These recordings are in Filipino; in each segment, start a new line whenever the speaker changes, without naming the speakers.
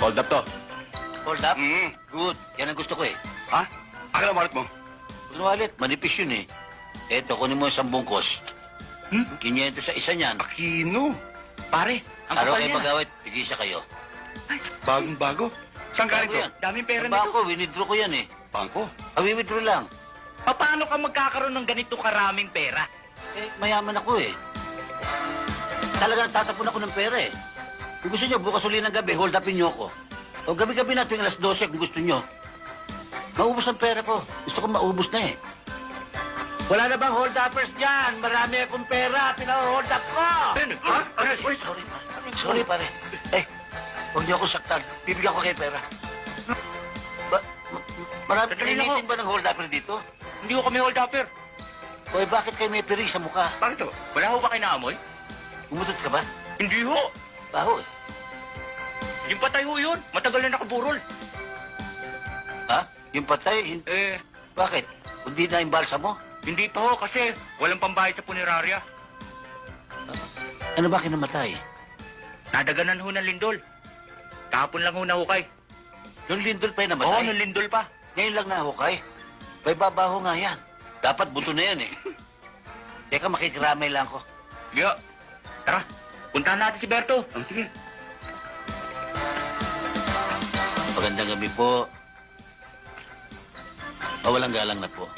Hold up to.
Hold up?
Mm.
Good. Yan ang gusto ko eh.
Ha? Akin ang wallet mo.
Ano wallet? Manipis yun eh. Eto, kunin mo yung 10 bungkos.
Hmm?
500 sa isa niyan.
Aquino. Pare, ang
Araw
kapal
kayo
niya.
mag-awit, tigisa kayo.
Bagong bago. Saan galing
Bago
to?
yan.
Daming pera
Sa
nito.
bangko, winidraw ko yan eh.
Bangko.
Withdraw lang.
Paano ka magkakaroon ng ganito karaming pera?
Eh, mayaman ako eh. Talagang tatapon ako ng pera eh. Kung gusto nyo, bukas uli ng gabi, hold upin nyo ako. O gabi-gabi na tuwing alas 12 kung gusto nyo. Maubos ang pera ko. Gusto ko maubos na eh. Wala na bang hold uppers dyan? Marami akong pera. Pina-hold up ko.
Ha?
Sorry, pare. Sorry, pare. Eh, huwag niyo ako saktan. Bibigyan ko kayo pera. Marami
Sandali lang
pinitin ba ng hold upper dito?
Hindi ko kami hold upper.
O eh, bakit kayo may peri sa mukha?
Bakit to? Wala ho ba kayo naamoy?
Umutot ka ba?
Hindi ho.
Baho eh.
Yung patay ho yun. Matagal na nakaburol.
Ha? Yung patay?
Eh,
Bakit? Hindi na yung balsa mo?
hindi pa ho kasi walang pambayad sa punerarya.
Ano ba kinamatay?
Nadaganan ho ng lindol. Kahapon lang ho nahukay.
Yung lindol pa yung
Oo,
namatay?
nung lindol pa.
Ngayon lang nahukay? May babaho nga yan. Dapat buto na yan eh. Teka, makikiramay lang ko.
Yo. Tara, puntahan natin si Berto.
Sige.
Magandang gabi po. Walang galang na po.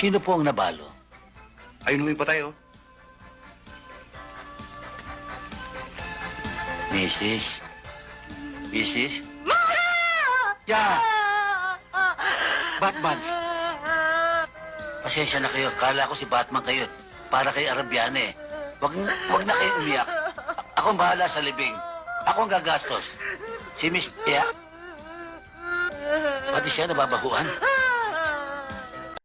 Sino po ang nabalo?
Ayun yung patay, oh.
Mrs. Mrs. Yeah. Batman. Pasensya na kayo. Kala ko si Batman kayo. Para kay Arabiana eh. Wag na kayo umiyak. Ako ang bahala sa libing. Ako ang gagastos. Si Miss... Yeah. Pati siya nababahuan.